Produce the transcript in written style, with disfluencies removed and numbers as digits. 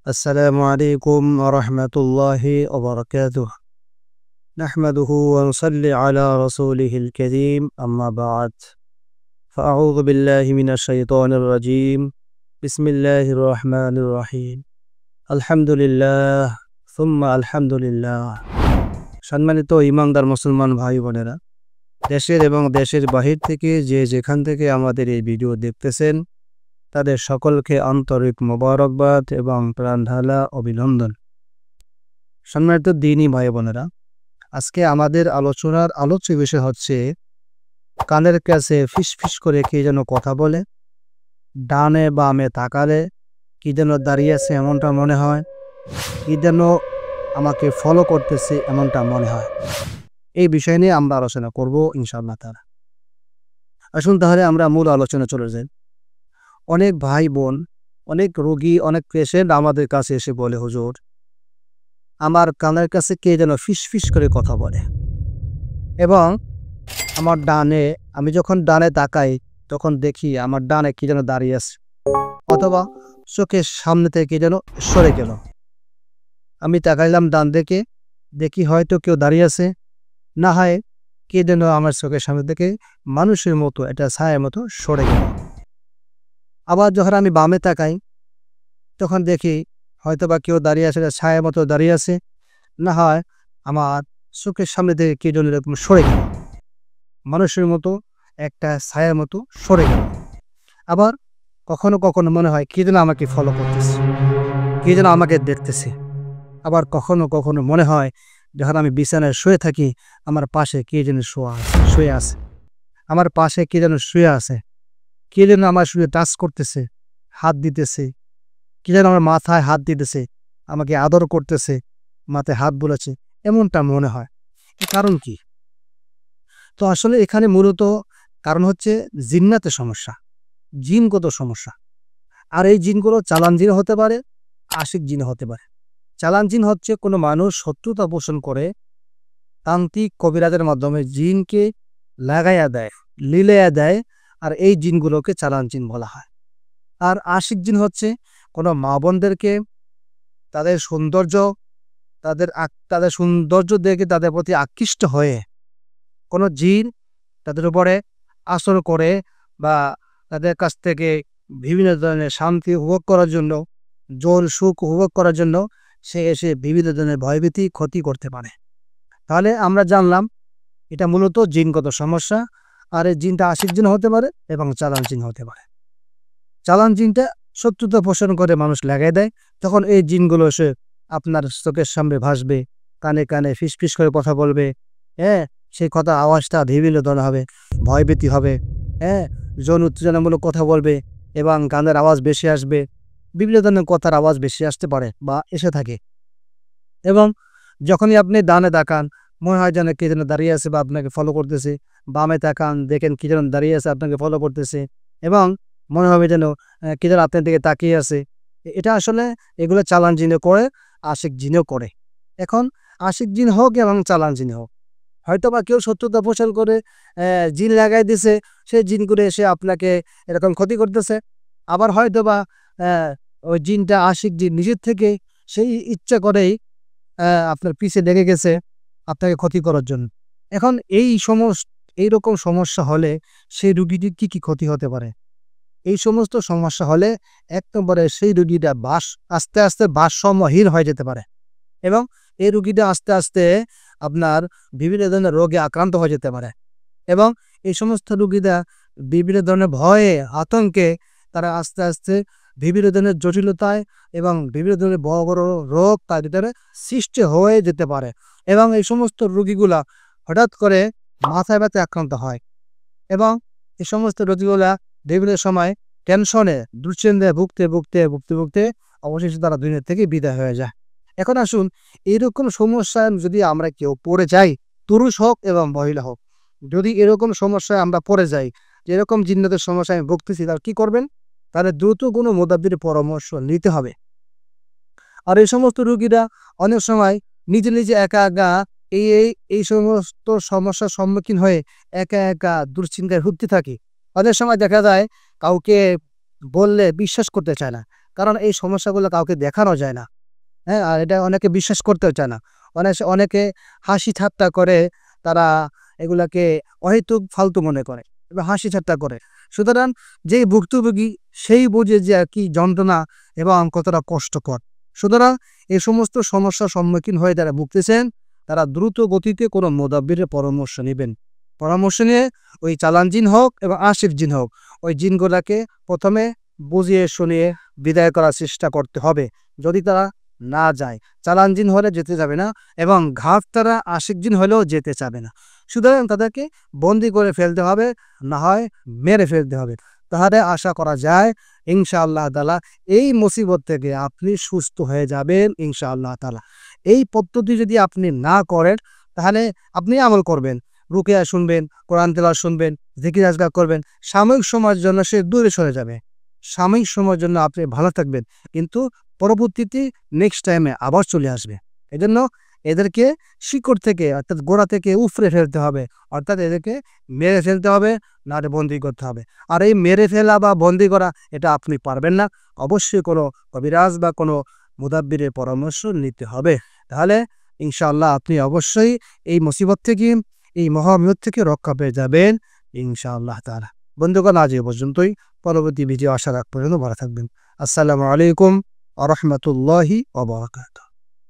السلام عليكم ورحمة الله وبركاته. نحمده ونصلي على رسوله الكريم أما بعد فأعوذ بالله من الشيطان الرجيم بسم الله الرحمن الرحيم الحمد لله ثم الحمد لله. সম্মানিত ইমানদার মুসলমান ভাই বোনেরা, দেশের এবং দেশের বাহির থেকে যে যেখান থেকে আমাদের এই ভিডিও দেখতেছেন তাদের সকলকে আন্তরিক মোবারকবাদ এবং প্রাণঢালা অভিনন্দন। সম্মানিত দ্বীনী ভাই বোনেরা, আজকে আমাদের আলোচনার আলোচ্য বিষয় হচ্ছে কানের কাছে ফিসফিস করে কে যেন কথা বলে, ডানে বামে তাকালে কি যেন দাঁড়িয়ে আছে এমনটা মনে হয়, কি যেন আমাকে ফলো করতেছে এমনটা মনে হয়। এই বিষয় নিয়ে আমরা আলোচনা করব ইনশাআল্লাহ তাআলা। আসুন তাহলে আমরা মূল আলোচনা চলে যাই। অনেক ভাই বোন, অনেক রোগী, অনেক পেশেন্ট আমাদের কাছে এসে বলে, হুজুর আমার কানের কাছে কে যেন ফিসফিস করে কথা বলে এবং আমার ডানে, আমি যখন ডানে তাকাই তখন দেখি আমার ডানে কি যেন দাঁড়িয়ে আছে অথবা চোখের সামনে থেকে যেন সরে গেল। আমি তাকাইলাম ডান দিকে, দেখি হয়তো কেউ দাঁড়িয়ে আছে, না হয় কে যেন আমার চোখের সামনে থেকে মানুষের মতো, এটা ছায়ার মতো সরে গেল। আবার যখন আমি বামে তাকাই তখন দেখি হয়তো বা কেউ দাঁড়িয়ে আছে, ছায়ার মতো দাঁড়িয়ে আছে, না হয় আমার চোখের সামনে থেকে কে যেন এরকম সরে গেল, মানুষের মতো একটা ছায়ার মতো সরে গেল। আবার কখনো কখনো মনে হয় কে যেন আমাকে ফলো করতেছে, কে যেন আমাকে দেখতেছে। আবার কখনো কখনো মনে হয় যখন আমি বিছানায় শুয়ে থাকি আমার পাশে কে যেন শুয়ে আছে, আমার পাশে কে যেন শুয়ে আছে, কে যেন আমার শুয়ে টাচ করতেছে, হাত দিতেছে, কে যেন আমার মাথায় হাত দিতেছে, আমাকে আদর করতেছে, মাথায় হাত বুলাচ্ছে, এমনটা মনে হয়। কারণ কি? তো আসলে এখানে মূলত কারণ হচ্ছে জিন্নাতের সমস্যা, জিনগত সমস্যা। আর এই জিনগুলো চালান জিন হতে পারে, আশিক জিন হতে পারে। চালান জিন হচ্ছে কোনো মানুষ শত্রুতা পোষণ করে তান্ত্রিক কবিরাজের মাধ্যমে জিনকে লাগাইয়া দেয়, লিলাইয়া দেয়, আর এই জিনগুলোকে চালান জিন বলা হয়। আর আশিক জিন হচ্ছে কোনো মা বোনদেরকে তাদের সৌন্দর্য দেখে তাদের প্রতি আকৃষ্ট হয়ে কোনো জিন তাদের উপরে আসর করে বা তাদের কাছ থেকে বিভিন্ন ধরনের শান্তি উপভোগ করার জন্য, জোর সুখ উপভোগ করার জন্য সে এসে বিভিন্ন ধরনের ভয়ভীতি ক্ষতি করতে পারে। তাহলে আমরা জানলাম এটা মূলত জিনগত সমস্যা। আর এই জিনটা আশিক জিন হতে পারে এবং চালান জিন হতে পারে। চালান জিনটা শত্রুতা পোষণ করে মানুষ লাগাই দেয়, তখন এই জিনগুলো এসে আপনার চোখের সামনে ভাসবে, কানে কানে ফিসফিস করে কথা বলবে, হ্যাঁ, সেই কথা আওয়াজটা বিভিন্ন ধরনের হবে, ভয়ভীতি হবে, হ্যাঁ, যৌন উত্তেজনামূলক কথা বলবে এবং গানের আওয়াজ বেশি আসবে, বিভিন্ন ধরনের কথার আওয়াজ বেশি আসতে পারে বা এসে থাকে। এবং যখনই আপনি ডানে তাকান মনে হয় যেন কে যেন দাঁড়িয়ে আছে বা আপনাকে ফলো করতেছে, বামে তাকান দেখেন কি যেন দাঁড়িয়ে আছে আপনাকে ফলো করতেছে এবং মনে হবে যেন কে যেন আপনার দিকে তাকিয়ে আছে। এটা আসলে এগুলো চালান জিনে করে, আশিক জিনেও করে। এখন আশিক জিন হোক এবং চালান জিন হোক, হয়তো বা কেউ শত্রুতা পোষণ করে জিন লাগাই দিছে, সেই জিন করে এসে আপনাকে এরকম ক্ষতি করতেছে। আবার হয়তো বা ওই জিনটা আশিক জিন নিজের থেকে সেই ইচ্ছা করেই আপনার পিছে লেগে গেছে আপনাকে ক্ষতি করার জন্য। এখন এইরকম সমস্যা হলে সেই রুগীটির কি কি ক্ষতি হতে পারে? এই সমস্ত সমস্যা হলে এক নম্বরে সেই রুগীটা আস্তে আস্তে ভারসাম্যহীন হয়ে যেতে পারে এবং এই রুগীটা আস্তে আস্তে আপনার বিভিন্ন ধরনের রোগে আক্রান্ত হয়ে যেতে পারে এবং এই সমস্ত রুগীরা বিভিন্ন ধরনের ভয়ে, আতঙ্কে তারা আস্তে আস্তে বিভিন্ন ধরনের জটিলতায় এবং বিভিন্ন ধরনের বড় বড় রোগ তার ভিতরে সৃষ্টি হয়ে যেতে পারে এবং এই সমস্ত রোগীগুলা হঠাৎ করে মাথায় ব্যথায় আক্রান্ত হয় এবং এই সমস্ত রোগীগুলা বিভিন্ন সময় টেনশনে, দুশ্চিন্তায় ভুগতে ভুগতে ভুগতে ভুগতে অবশেষে তারা দুনিয়া থেকে বিদায় হয়ে যায়। এখন আসুন, এইরকম সমস্যায় যদি আমরা কেউ পড়ে যাই, পুরুষ হোক এবং মহিলা হোক, যদি এরকম সমস্যায় আমরা পড়ে যাই, যেরকম জিন্নাতের সমস্যায় আমি ভুগতেছি, তার কি করবেন? তাহলে দ্রুত কোনো মুদাব্বির পরামর্শ নিতে হবে। আর এই সমস্ত রোগীরা অনেক সময় নিজে নিজে একা একা এই সমস্ত সমস্যার সম্মুখীন হয়ে একা একা দুশ্চিন্তায় ভুগতে থাকে। অনেক সময় দেখা যায় কাউকে বললে বিশ্বাস করতে চায় না, কারণ এই সমস্যাগুলো কাউকে দেখানো যায় না। হ্যাঁ? আর এটা অনেকে বিশ্বাস করতেও চায় না। অনেকে হাসি ঠাট্টা করে, তারা এগুলাকে অহেতুক ফালতু মনে করে এবং হাসি ঠাট্টা করে। সুতরাং যেই ভুক্তভোগী সেই বোঝে যে কি যন্ত্রণা এবং কতটা কষ্টকর। সুতরাং এই সমস্ত সমস্যার সম্মুখীন হয়ে যারা ভুগতেছেন, তারা দ্রুত গতিতে কোনো মুদাব্বিরের পরামর্শ নিবেন। পরামর্শ নিয়ে ওই চালান জিন হোক এবং আশিক জিন হোক, ওই জিনগুলাকে প্রথমে বুঝিয়ে শুনিয়ে বিদায় করার চেষ্টা করতে হবে। যদি তারা না যায়, চালান জিন হলে যেতে যাবে না এবং ঘাত তারা আশিক জিন হলেও যেতে চাবে না। সুতরাং তাদেরকে বন্দি করে ফেলতে হবে, না হয় মেরে ফেলতে হবে। তাহলে আশা করা যায় ইনশাআল্লাহ তাআলা এই মুসিবত থেকে আপনি সুস্থ হয়ে যাবেন ইনশাআল্লাহ তাআলা। এই পদ্ধতি যদি আপনি না করেন, তাহলে আপনি আমল করবেন, রুকিয়া শুনবেন, কোরআন তেলাওয়াত শুনবেন, জিকির আজকার করবেন। সাময়িক সময়ের জন্য সে দূরে সরে যাবে। সাময়িক সময়ের জন্য আপনি ভালো থাকবেন। কিন্তু পরবর্তীতে নেক্সট টাইমে আবার চলে আসবে। এজন্য এদেরকে শিকড় থেকে অর্থাৎ গোড়া থেকে উফড়ে ফেলতে হবে। অর্থাৎ এদেরকে মেরে ফেলতে হবে, নাহলে বন্দী করতে হবে। আর এই মেরে ফেলা বা বন্দী করা এটা আপনি পারবেন না। অবশ্যই কোনো কবিরাজ বা কোনো মুদাব্বিরের পরামর্শ নিতে হবে। তাহলে ইনশাআল্লাহ আপনি অবশ্যই এই মুসিবত থেকে, এই মহাবিপদ থেকে রক্ষা পেয়ে যাবেন ইনশাআল্লাহ তাআলা। বন্ধুগণ, আজ এ পর্যন্তই। পরবর্তী ভিডিও আসার আগ পর্যন্ত ভালো থাকবেন। আসসালামু আলাইকুম ওয়া রাহমাতুল্লাহি ওয়া বারাকাতুহু।